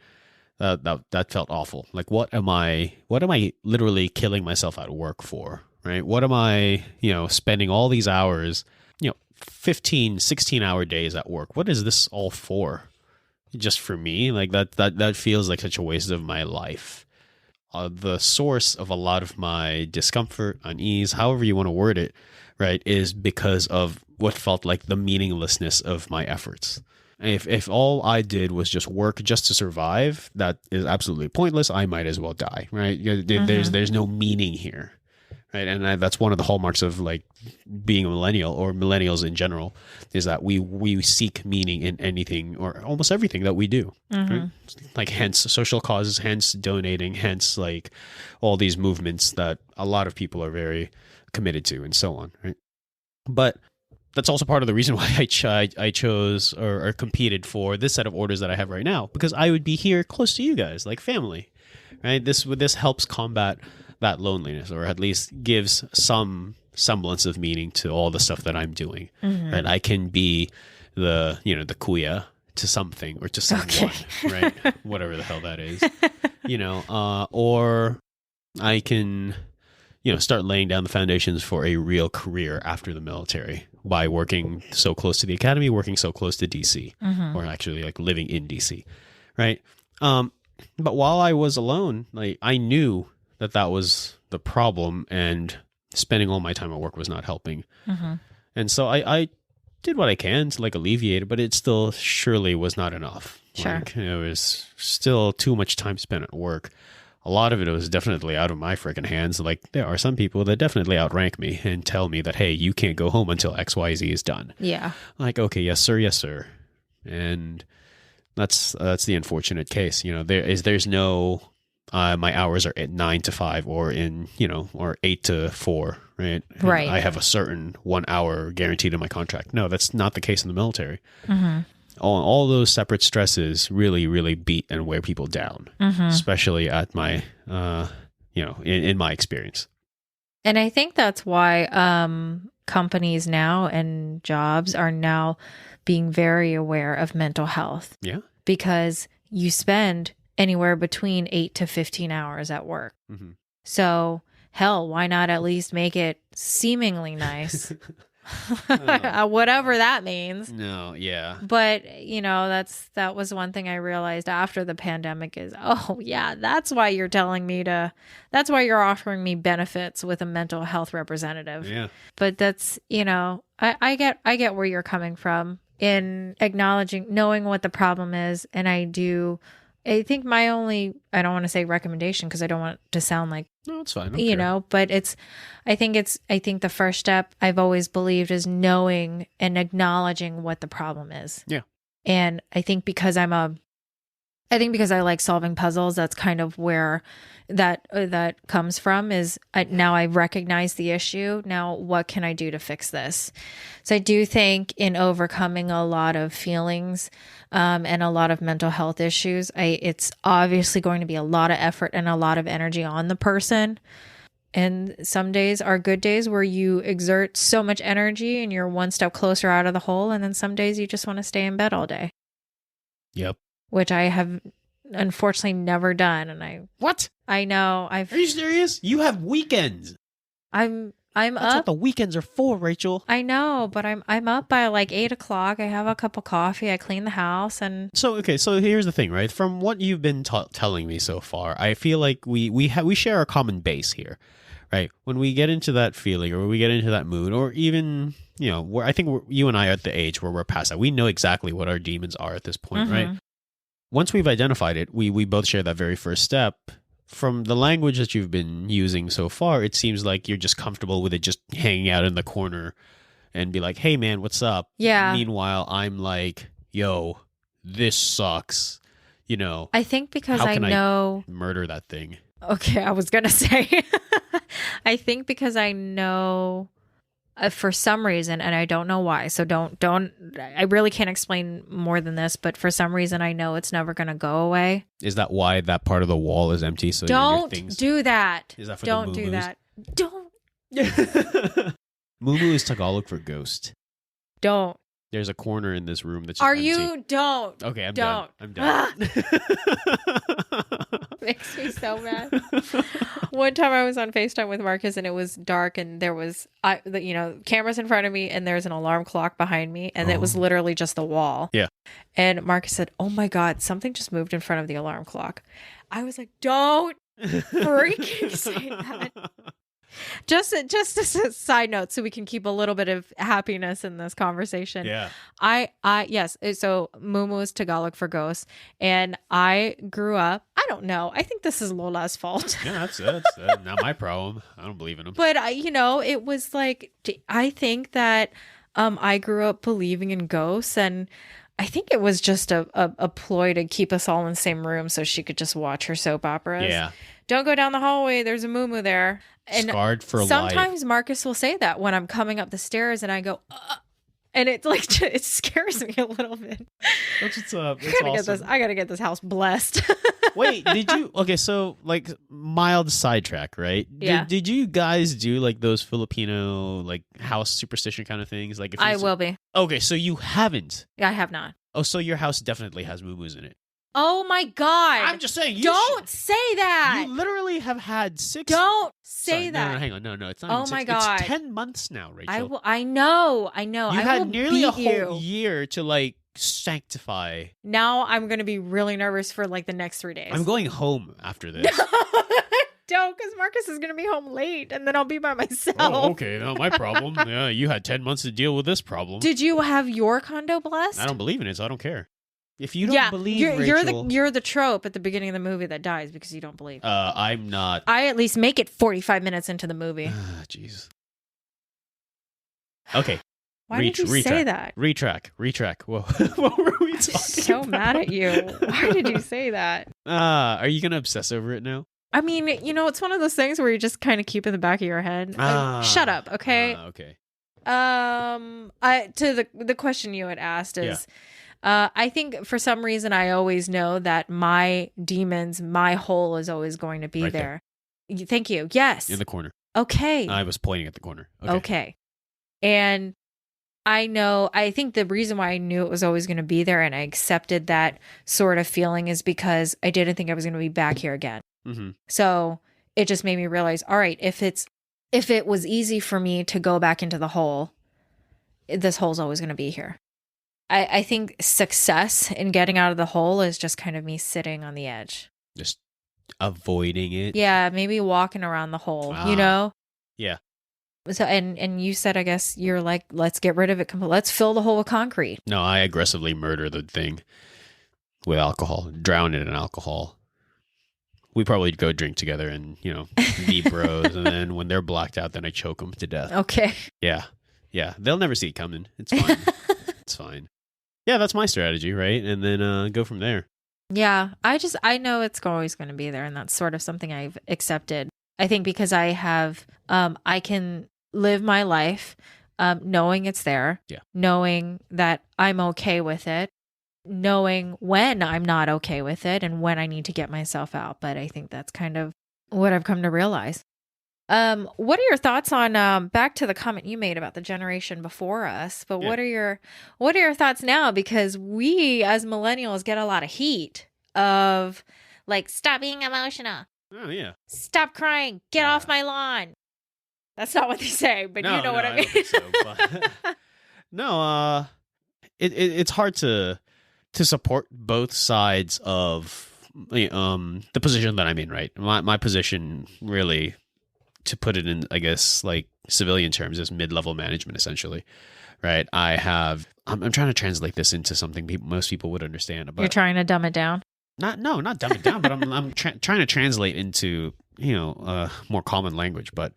Speaker 2: That felt awful. Like what am I literally killing myself at work for, right? What am I, spending all these hours, 15, 16-hour days at work? What is this all for? Just for me? Like that feels like such a waste of my life. The source of a lot of my discomfort, unease, however you want to word it, right, is because of what felt like the meaninglessness of my efforts. If all I did was just work just to survive, that is absolutely pointless. I might as well die, right? There's no meaning here, right? And that's one of the hallmarks of like being a millennial or millennials in general, is that we seek meaning in anything or almost everything that we do. Right? Like hence social causes, hence donating, hence like all these movements that a lot of people are very committed to, and so on, right? But that's also part of the reason why I chose or competed for this set of orders that I have right now, because I would be here close to you guys, like family, right? This helps combat that loneliness, or at least gives some semblance of meaning to all the stuff that I'm doing. Right? I can be the kuya to something or to someone, right? Whatever the hell that is, or I can start laying down the foundations for a real career after the military by working so close to the academy, working so close to DC, or actually like living in DC, right? But while I was alone, like I knew that was the problem, and spending all my time at work was not helping. And so I did what I can to like alleviate it, but it still surely was not enough.
Speaker 1: Sure.
Speaker 2: Like, it was still too much time spent at work. A lot of it was definitely out of my freaking hands. Like there are some people that definitely outrank me and tell me that, hey, you can't go home until XYZ is done.
Speaker 1: Yeah.
Speaker 2: Like, okay, yes, sir. And that's the unfortunate case. There's no, my hours are at 9 to 5 or or 8 to 4, right?
Speaker 1: Right.
Speaker 2: I have a certain 1 hour guaranteed in my contract. No, that's not the case in the military. All those separate stresses really, really beat and wear people down, especially at my, in my experience.
Speaker 1: And I think that's why companies now and jobs are now being very aware of mental health.
Speaker 2: Yeah.
Speaker 1: Because you spend anywhere between 8 to 15 hours at work. So, hell, why not at least make it seemingly nice? Whatever that means.
Speaker 2: No, yeah.
Speaker 1: But, that was one thing I realized after the pandemic is, oh, yeah, that's why you're offering me benefits with a mental health representative.
Speaker 2: Yeah.
Speaker 1: But that's, I get where you're coming from in acknowledging, knowing what the problem is. And I think I don't want to say recommendation because I don't want it to sound like,
Speaker 2: no, it's fine.
Speaker 1: But I think the first step I've always believed is knowing and acknowledging what the problem is.
Speaker 2: Yeah.
Speaker 1: And I think because I like solving puzzles, that's kind of where that comes from is now I recognize the issue. Now, what can I do to fix this? So I do think in overcoming a lot of feelings and a lot of mental health issues, it's obviously going to be a lot of effort and a lot of energy on the person. And some days are good days where you exert so much energy and you're one step closer out of the hole. And then some days you just want to stay in bed all day.
Speaker 2: Yep.
Speaker 1: Which I have unfortunately never done. And
Speaker 2: What?
Speaker 1: I know.
Speaker 2: Are you serious? You have weekends.
Speaker 1: I'm
Speaker 2: That's
Speaker 1: up.
Speaker 2: what the weekends are for, Rachel.
Speaker 1: I know, but I'm up by like 8 o'clock. I have a cup of coffee. I clean the house, and
Speaker 2: So here's the thing, right? From what you've been telling me so far, I feel like we share a common base here, right? When we get into that feeling, or when we get into that mood, or even where I think you and I are at the age where we're past that. We know exactly what our demons are at this point, right? Once we've identified it, we both share that very first step. From the language that you've been using so far, it seems like you're just comfortable with it just hanging out in the corner and be like, hey, man, what's up?
Speaker 1: Yeah.
Speaker 2: Meanwhile, I'm like, yo, this sucks.
Speaker 1: I think because
Speaker 2: how
Speaker 1: I
Speaker 2: can
Speaker 1: know.
Speaker 2: murder that thing.
Speaker 1: Okay, I was going to say. I think because I know for some reason, and I don't know why. So I really can't explain more than this, but for some reason I know it's never going to go away.
Speaker 2: Is that why that part of the wall is empty? So
Speaker 1: don't
Speaker 2: your things...
Speaker 1: do that.
Speaker 2: Is that for
Speaker 1: don't
Speaker 2: the
Speaker 1: do that. Don't.
Speaker 2: Moo is Tagalog for ghost.
Speaker 1: Don't.
Speaker 2: There's a corner in this room that's just
Speaker 1: Are
Speaker 2: empty.
Speaker 1: you? Don't.
Speaker 2: Okay, I'm
Speaker 1: don't.
Speaker 2: done. I'm done.
Speaker 1: Makes me so mad. One time I was on FaceTime with Marcus and it was dark and there was, cameras in front of me and there's an alarm clock behind me and it was literally just the wall.
Speaker 2: Yeah.
Speaker 1: And Marcus said, "Oh my God, something just moved in front of the alarm clock." I was like, "Don't freaking say that." Just as a side note, so we can keep a little bit of happiness in this conversation.
Speaker 2: Yeah.
Speaker 1: Yes. So Mumu is Tagalog for ghost, and I grew up. I don't know. I think this is Lola's fault.
Speaker 2: Yeah, that's not my problem. I don't believe in them.
Speaker 1: But it was like I think that I grew up believing in ghosts, and I think it was just a ploy to keep us all in the same room so she could just watch her soap operas.
Speaker 2: Yeah.
Speaker 1: Don't go down the hallway. There's a Mumu there. And
Speaker 2: scarred for life.
Speaker 1: Sometimes Marcus will say that when I'm coming up the stairs and I go, and it like it scares me a little bit.
Speaker 2: That's what's up.
Speaker 1: I gotta get this house blessed.
Speaker 2: Wait, did you? Okay, so like mild sidetrack, right?
Speaker 1: Yeah.
Speaker 2: Did you guys do like those Filipino like house superstition kind of things? Like if
Speaker 1: I will be.
Speaker 2: Okay, so you haven't.
Speaker 1: I have not.
Speaker 2: Oh, so your house definitely has moo-moos in it.
Speaker 1: Oh my God.
Speaker 2: I'm just saying.
Speaker 1: Don't say that.
Speaker 2: You literally have had 6.
Speaker 1: Don't say that.
Speaker 2: No, hang on. No, it's not.
Speaker 1: Oh
Speaker 2: even
Speaker 1: my
Speaker 2: 6.
Speaker 1: God.
Speaker 2: It's 10 months now, Rachel.
Speaker 1: I know.
Speaker 2: You had nearly a whole year to like sanctify.
Speaker 1: Now I'm going to be really nervous for like the next 3 days.
Speaker 2: I'm going home after this.
Speaker 1: Don't, because Marcus is going to be home late and then I'll be by myself.
Speaker 2: Oh, okay. Not my problem. Yeah, you had 10 months to deal with this problem.
Speaker 1: Did you have your condo blessed?
Speaker 2: I don't believe in it, so I don't care. If you don't believe,
Speaker 1: you're the trope at the beginning of the movie that dies because you don't believe.
Speaker 2: I'm not.
Speaker 1: I at least make it 45 minutes into the movie.
Speaker 2: Jeez. Okay.
Speaker 1: Why did you say that?
Speaker 2: Retrack. Whoa. What were we talking
Speaker 1: I'm so mad at you. Why did you say that?
Speaker 2: Are you gonna obsess over it now?
Speaker 1: I mean, it's one of those things where you just kind of keep in the back of your head. Shut up, okay?
Speaker 2: Okay.
Speaker 1: To the question you had asked is. I think for some reason I always know that my demons, my hole is always going to be
Speaker 2: right
Speaker 1: there. Thank you. Yes.
Speaker 2: In the corner.
Speaker 1: Okay.
Speaker 2: I was pointing at the corner.
Speaker 1: Okay. And I think the reason why I knew it was always going to be there and I accepted that sort of feeling is because I didn't think I was going to be back here again.
Speaker 2: Mm-hmm.
Speaker 1: So it just made me realize, all right, if it was easy for me to go back into the hole, this hole's always going to be here. I think success in getting out of the hole is just kind of me sitting on the edge.
Speaker 2: Just avoiding it?
Speaker 1: Yeah, maybe walking around the hole,
Speaker 2: Yeah.
Speaker 1: So, and you said, I guess, you're like, let's get rid of it. Let's fill the hole with concrete.
Speaker 2: No, I aggressively murder the thing with alcohol, drown it in alcohol. We probably go drink together and, be bros. And then when they're blacked out, then I choke them to death.
Speaker 1: Okay.
Speaker 2: Yeah. They'll never see it coming. It's fine. It's fine. Yeah, that's my strategy, right? And then go from there.
Speaker 1: Yeah, I know it's always going to be there, and that's sort of something I've accepted. I think because I have, I can live my life knowing it's there, knowing that I'm okay with it, knowing when I'm not okay with it, and when I need to get myself out. But I think that's kind of what I've come to realize. What are your thoughts on back to the comment you made about the generation before us? But what are your thoughts now? Because we as millennials get a lot of heat of like, stop being emotional.
Speaker 2: Oh yeah.
Speaker 1: Stop crying. Get off my lawn. That's not what they say, but you know what I mean.
Speaker 2: I don't think so, but no, it's hard to support both sides of the position that I'm in, right? My position, really, to put it in, I guess, like civilian terms, is mid-level management, essentially, right? I'm trying to translate this into something most people would understand. But
Speaker 1: you're trying to dumb it down.
Speaker 2: Not dumb it down, but I'm trying to translate into more common language, but.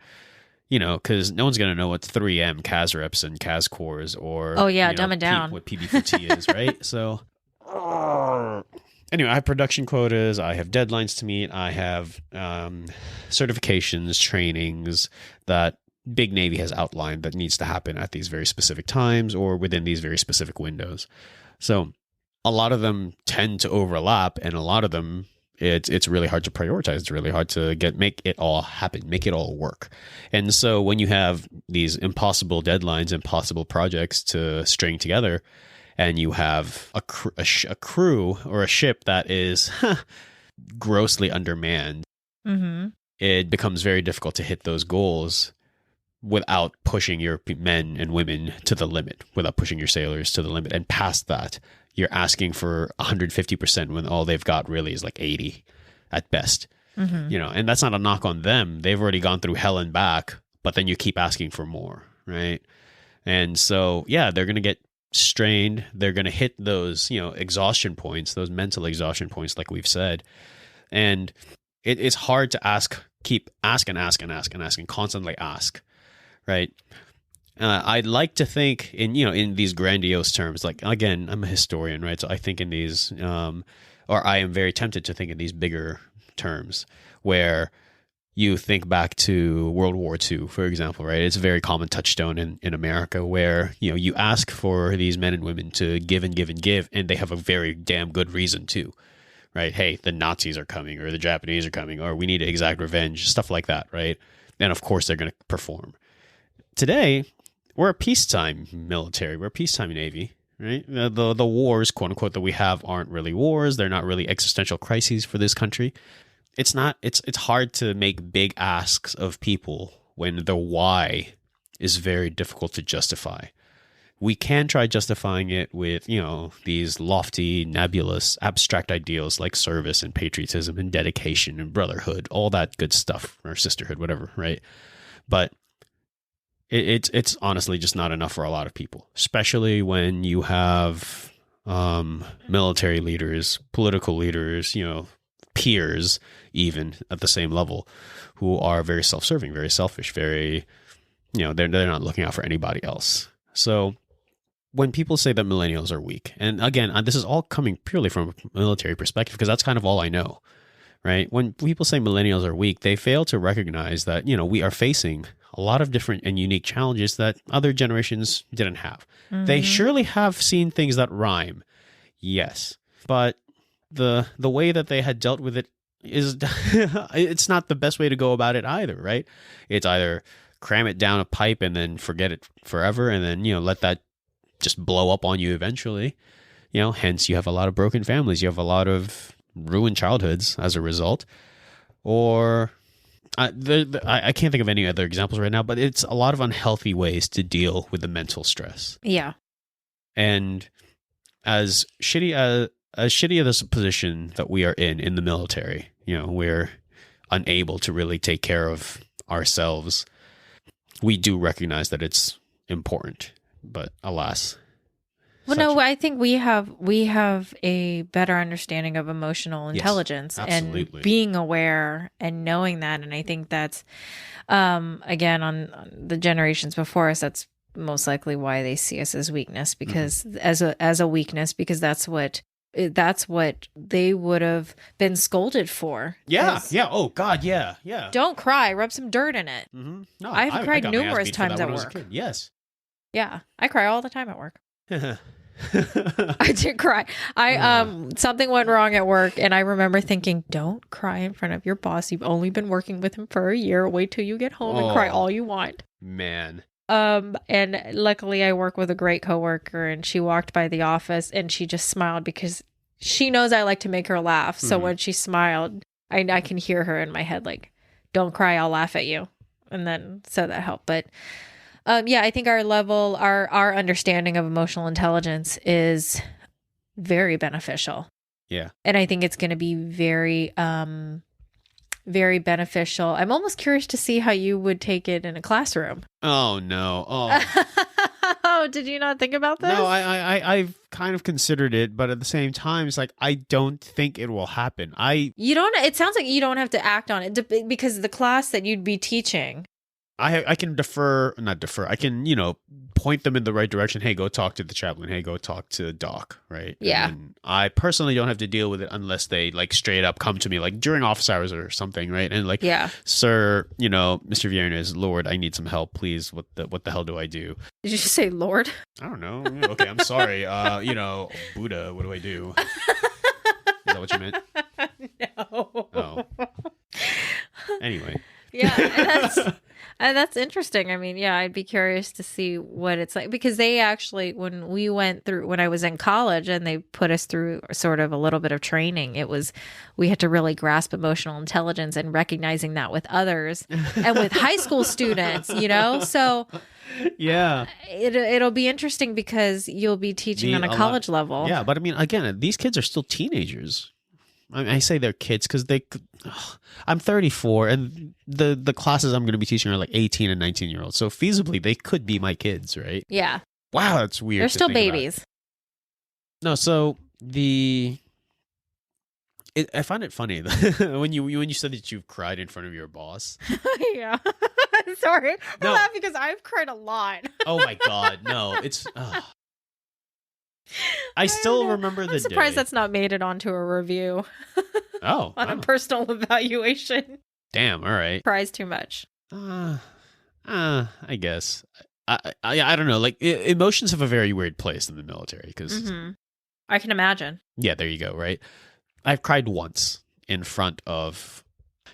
Speaker 2: Because no one's going to know what 3M, CAS reps, and CAS cores, or
Speaker 1: dumb it down.
Speaker 2: What PB4T is, right? So, anyway, I have production quotas. I have deadlines to meet. I have certifications, trainings that Big Navy has outlined that needs to happen at these very specific times or within these very specific windows. So, a lot of them tend to overlap, and a lot of them. It's really hard to prioritize. It's really hard to make it all happen, make it all work. And so when you have these impossible deadlines, impossible projects to string together, and you have a crew or a ship that is grossly undermanned, it becomes very difficult to hit those goals without pushing your men and women to the limit, without pushing your sailors to the limit. And past that, you're asking for 150% when all they've got really is like 80 at best. And that's not a knock on them. They've already gone through hell and back, but then you keep asking for more, right? And so, yeah, they're going to get strained. They're going to hit those, exhaustion points, those mental exhaustion points, like we've said. And it's hard to keep asking, constantly ask, right? I'd like to think in these grandiose terms. Like, again, I'm a historian, right? So I think in these, or I am very tempted to think in these bigger terms, where you think back to World War II, for example, right? It's a very common touchstone in America, where you ask for these men and women to give and give and give, and they have a very damn good reason to, right? Hey, the Nazis are coming, or the Japanese are coming, or we need to exact revenge, stuff like that, right? And of course, they're going to perform. Today, we're a peacetime military. We're a peacetime Navy, right? The wars, quote unquote, that we have aren't really wars. They're not really existential crises for this country. It's hard to make big asks of people when the why is very difficult to justify. We can try justifying it with, these lofty, nebulous, abstract ideals like service and patriotism and dedication and brotherhood, all that good stuff, or sisterhood, whatever, right? But it's honestly just not enough for a lot of people, especially when you have military leaders, political leaders, peers, even at the same level, who are very self-serving, very selfish, very, they're not looking out for anybody else. So when people say that millennials are weak, and again, this is all coming purely from a military perspective, because that's kind of all I know, right? When people say millennials are weak, they fail to recognize that, we are facing a lot of different and unique challenges that other generations didn't have. They surely have seen things that rhyme, yes, but the way that they had dealt with it is it's not the best way to go about it either, right? It's either cram it down a pipe and then forget it forever, and then let that just blow up on you eventually. Hence you have a lot of broken families, you have a lot of ruined childhoods as a result. Or I can't think of any other examples right now, but it's a lot of unhealthy ways to deal with the mental stress.
Speaker 1: Yeah.
Speaker 2: And as shitty of this position that we are in the military, we're unable to really take care of ourselves. We do recognize that it's important, but alas.
Speaker 1: Well, no, I think we have a better understanding of emotional intelligence,
Speaker 2: yes,
Speaker 1: and being aware and knowing that. And I think that's, again, on the generations before us, that's most likely why they see us as weakness, because as a weakness, because that's what they would have been scolded for.
Speaker 2: Yeah. Yeah. Oh God. Yeah. Yeah.
Speaker 1: Don't cry. Rub some dirt in it.
Speaker 2: No,
Speaker 1: I've cried numerous times at work.
Speaker 2: Yes.
Speaker 1: Yeah. I cry all the time at work. I did cry. Something went wrong at work, and I remember thinking, don't cry in front of your boss. You've only been working with him for a year. Wait till you get home and cry all you want.
Speaker 2: Man.
Speaker 1: And luckily I work with a great coworker, and she walked by the office and she just smiled because she knows I like to make her laugh. So when she smiled, I can hear her in my head, like, don't cry, I'll laugh at you. And then, so that helped. But yeah, I think our understanding of emotional intelligence is very beneficial.
Speaker 2: Yeah.
Speaker 1: And I think it's going to be very, very beneficial. I'm almost curious to see how you would take it in a classroom.
Speaker 2: Oh, no. Oh,
Speaker 1: oh, did you not think about this?
Speaker 2: No, I've kind of considered it, but at the same time, it's like, I don't think it will happen.
Speaker 1: It sounds like you don't have to act on it because the class that you'd be teaching.
Speaker 2: I can I can, point them in the right direction. Hey, go talk to the chaplain. Hey, go talk to Doc, right?
Speaker 1: Yeah.
Speaker 2: And I personally don't have to deal with it unless they like straight up come to me like during office hours or something, right? And like,
Speaker 1: yeah,
Speaker 2: sir, Mr. Viernes, Lord, I need some help, please. What the hell do I do?
Speaker 1: Did you just say Lord?
Speaker 2: I don't know. Okay, I'm sorry. Buddha, what do I do? Is that what you meant?
Speaker 1: No.
Speaker 2: Oh. Anyway.
Speaker 1: Yeah, that's interesting. I mean, yeah, I'd be curious to see what it's like, because they actually, when I was in college and they put us through sort of a little bit of training, we had to really grasp emotional intelligence and recognizing that with others and with high school students, so
Speaker 2: yeah,
Speaker 1: it'll be interesting because you'll be teaching on a college level.
Speaker 2: Yeah, but I mean, again, these kids are still teenagers. I say they're kids because I'm 34 and the classes I'm going to be teaching are like 18 and 19-year-olds. So feasibly, they could be my kids, right?
Speaker 1: Yeah.
Speaker 2: Wow, that's weird.
Speaker 1: They're still babies.
Speaker 2: No, so I find it funny when you said that you've cried in front of your boss.
Speaker 1: Yeah. Sorry. No. I laugh because I've cried a lot.
Speaker 2: Oh my God. No, it's... I still remember the day.
Speaker 1: I'm surprised that's not made it onto a review.
Speaker 2: Oh.
Speaker 1: On a personal evaluation.
Speaker 2: Damn, all right.
Speaker 1: Cries too much.
Speaker 2: I guess. I don't know. Like, emotions have a very weird place in the military because...
Speaker 1: I can imagine.
Speaker 2: Yeah, there you go, right? I've cried once in front of...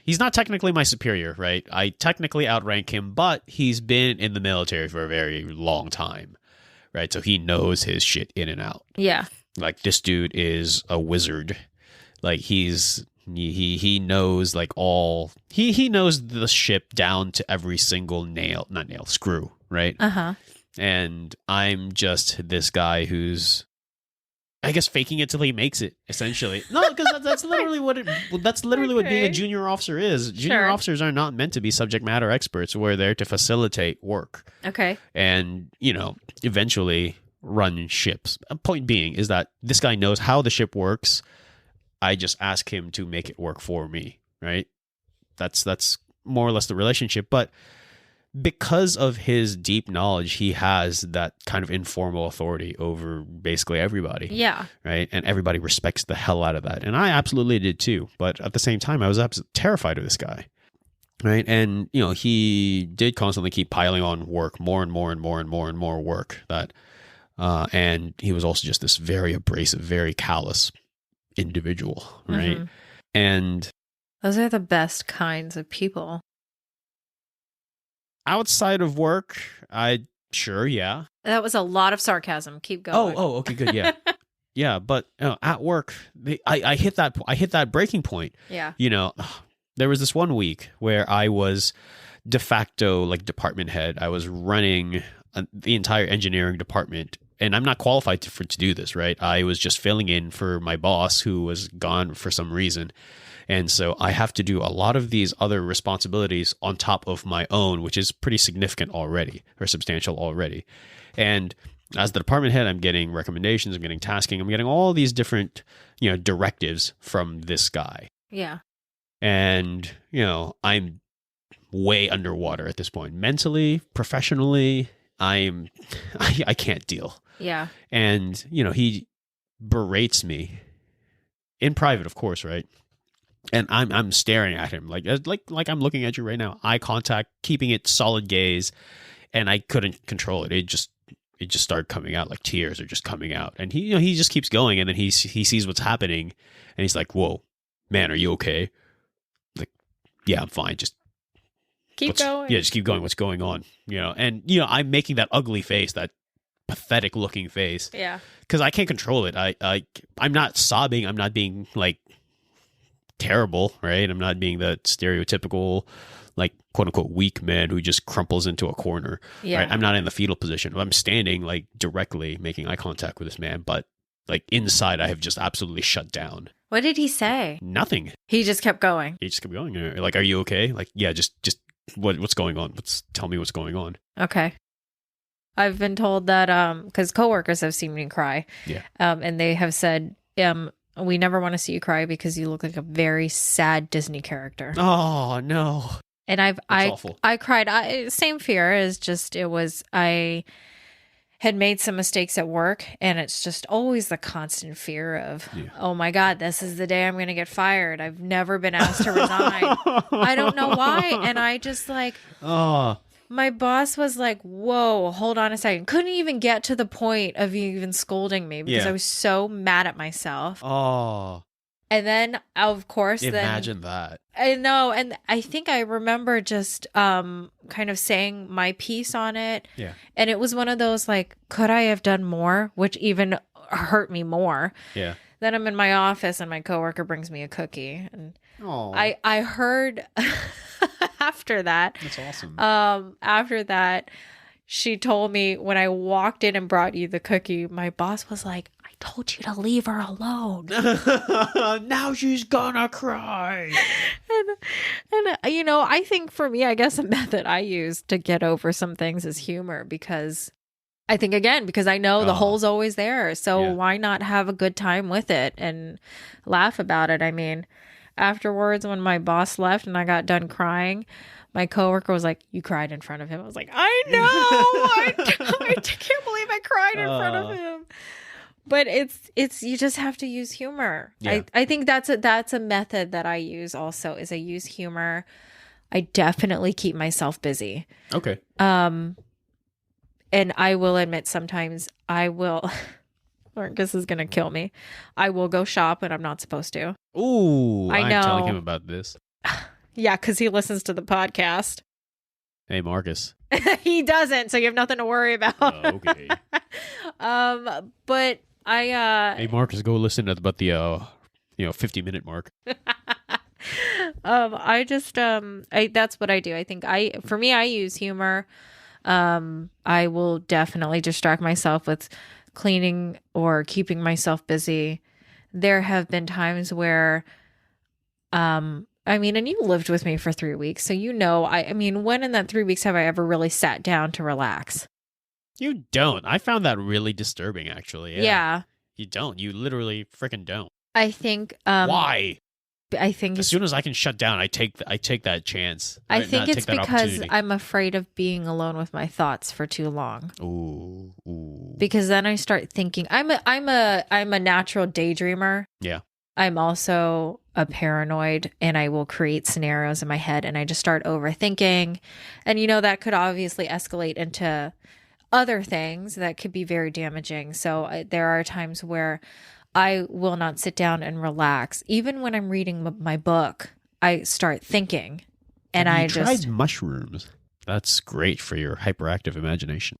Speaker 2: He's not technically my superior, right? I technically outrank him, but he's been in the military for a very long time. Right, so he knows his shit in and out.
Speaker 1: Yeah,
Speaker 2: like this dude is a wizard. Like he knows like all he knows the ship down to every single screw. Right. And I'm just this guy who's, I guess, faking it till he makes it. Essentially, no, because that's literally what being a junior officer is. Junior officers are not meant to be subject matter experts. We're there to facilitate work.
Speaker 1: Okay.
Speaker 2: And eventually run ships. Point being is that this guy knows how the ship works. I just ask him to make it work for me. Right. That's more or less the relationship, but. Because of his deep knowledge, he has that kind of informal authority over basically everybody.
Speaker 1: Yeah.
Speaker 2: Right. And everybody respects the hell out of that. And I absolutely did too. But at the same time, I was absolutely terrified of this guy. Right. And, he did constantly keep piling on work, more and more and more and more and more work and he was also just this very abrasive, very callous individual. Right. And
Speaker 1: those are the best kinds of people.
Speaker 2: Outside of work, yeah.
Speaker 1: That was a lot of sarcasm. Keep going.
Speaker 2: Oh, okay, good, yeah, yeah. But at work, I hit that breaking point.
Speaker 1: Yeah.
Speaker 2: There was this one week where I was de facto like department head. I was running the entire engineering department, and I'm not qualified to do this. Right. I was just filling in for my boss who was gone for some reason. And so I have to do a lot of these other responsibilities on top of my own, which is pretty significant already or substantial already. And as the department head, I'm getting recommendations, I'm getting tasking, I'm getting all these different, directives from this guy.
Speaker 1: Yeah.
Speaker 2: And, I'm way underwater at this point. Mentally, professionally, I can't deal.
Speaker 1: Yeah.
Speaker 2: And, he berates me in private, of course, right? And I'm staring at him like I'm looking at you right now, eye contact, keeping it solid gaze, and I couldn't control it. it just started coming out, like tears are just coming out. And he just keeps going, and then he sees what's happening, and he's like, "Whoa, man, are you okay?" Like, "Yeah, I'm fine. Just
Speaker 1: keep going."
Speaker 2: Yeah, just keep going. What's going on? And I'm making that ugly face, that pathetic looking face.
Speaker 1: Yeah.
Speaker 2: Because I can't control it. I'm not sobbing. I'm not being like terrible, right? I'm not being the stereotypical, like, quote unquote weak man who just crumples into a corner.
Speaker 1: Yeah.
Speaker 2: Right? I'm not in the fetal position. I'm standing like directly making eye contact with this man, but like inside I have just absolutely shut down.
Speaker 1: What did he say?
Speaker 2: Nothing.
Speaker 1: He just kept going.
Speaker 2: He just kept going. Like, "Are you okay?" Like, "Yeah, just what's going on? Tell me what's going on."
Speaker 1: Okay. I've been told that because coworkers have seen me cry.
Speaker 2: Yeah.
Speaker 1: And they have said, "We never want to see you cry because you look like a very sad Disney character."
Speaker 2: Oh no.
Speaker 1: And I cried. Same fear as just I had made some mistakes at work, and it's just always the constant fear of, oh my God, this is the day I'm going to get fired. I've never been asked to resign. I don't know why. And I just like, my boss was like, "Whoa, hold on a second." Couldn't even get to the point of even scolding me because I was so mad at myself.
Speaker 2: Oh.
Speaker 1: And then, of course,
Speaker 2: imagine that.
Speaker 1: I know. And I think I remember just kind of saying my piece on it.
Speaker 2: Yeah.
Speaker 1: And it was one of those like, could I have done more? Which even hurt me more.
Speaker 2: Yeah.
Speaker 1: Then I'm in my office and my coworker brings me a cookie. And I heard after that.
Speaker 2: That's awesome.
Speaker 1: After that, she told me when I walked in and brought you the cookie, my boss was like, "I told you to leave her alone."
Speaker 2: Now she's gonna cry.
Speaker 1: And I think for me, I guess a method I use to get over some things is humor, because I think, again, because I know the hole's always there. So why not have a good time with it and laugh about it? I mean, afterwards, when my boss left and I got done crying, my coworker was like, "You cried in front of him." I was like, "I know. I can't believe I cried in front of him." But it's you just have to use humor.
Speaker 2: Yeah.
Speaker 1: I think that's a method that I use also, is I use humor. I definitely keep myself busy.
Speaker 2: Okay.
Speaker 1: And I will admit sometimes I will, Marcus is going to kill me, I will go shop when I'm not supposed to.
Speaker 2: Ooh,
Speaker 1: I know.
Speaker 2: I'm telling him about this.
Speaker 1: Yeah, because he listens to the podcast.
Speaker 2: Hey, Marcus.
Speaker 1: He doesn't, so you have nothing to worry about.
Speaker 2: Okay.
Speaker 1: But I
Speaker 2: Hey, Marcus, go listen at about the 50-minute mark.
Speaker 1: I just that's what I do. I think for me I use humor. I will definitely distract myself with cleaning or keeping myself busy. There have been times where I mean, and you lived with me for 3 weeks, so I mean, when in that 3 weeks have I ever really sat down to relax?
Speaker 2: You don't. I found that really disturbing, actually.
Speaker 1: Yeah.
Speaker 2: You don't. You literally freaking don't.
Speaker 1: I think
Speaker 2: why?
Speaker 1: I think
Speaker 2: as soon as I can shut down, I take that chance.
Speaker 1: I think it's because I'm afraid of being alone with my thoughts for too long.
Speaker 2: Ooh.
Speaker 1: Because then I start thinking. I'm a natural daydreamer.
Speaker 2: Yeah.
Speaker 1: I'm also a paranoid, and I will create scenarios in my head, and I just start overthinking. And that could obviously escalate into other things that could be very damaging. So there are times where I will not sit down and relax. Even when I'm reading my book, I start thinking. And
Speaker 2: Have you tried mushrooms? That's great for your hyperactive imagination.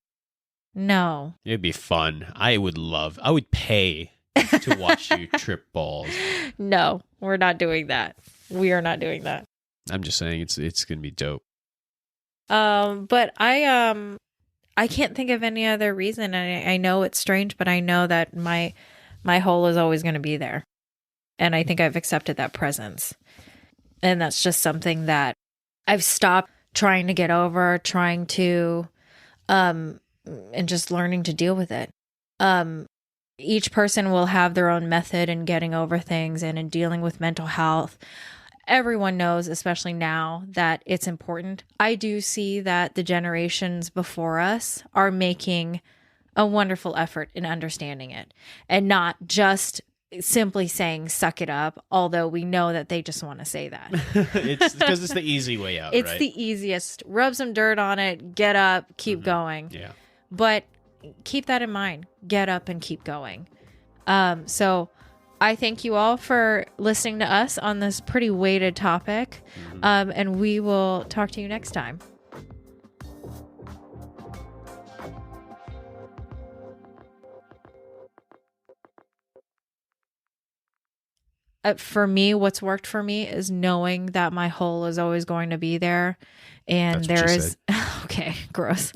Speaker 1: No.
Speaker 2: It'd be fun. I would pay to watch you trip balls.
Speaker 1: No, we're not doing that. We are not doing that.
Speaker 2: I'm just saying it's going to be dope.
Speaker 1: But I can't think of any other reason. And I know it's strange, but I know that my hole is always going to be there. And I think I've accepted that presence. And that's just something that I've stopped trying to get over, and just learning to deal with it. Each person will have their own method in getting over things and in dealing with mental health. Everyone knows, especially now, that it's important. I do see that the generations before us are making a wonderful effort in understanding it and not just simply saying, "Suck it up," although we know that they just want to say that.
Speaker 2: It's because it's the easy way out,
Speaker 1: It's
Speaker 2: right?
Speaker 1: the easiest. Rub some dirt on it, get up, keep going.
Speaker 2: Yeah.
Speaker 1: But keep that in mind. Get up and keep going. So I thank you all for listening to us on this pretty weighted topic. And we will talk to you next time. For me, what's worked for me is knowing that my hole is always going to be there. And there is, okay, gross.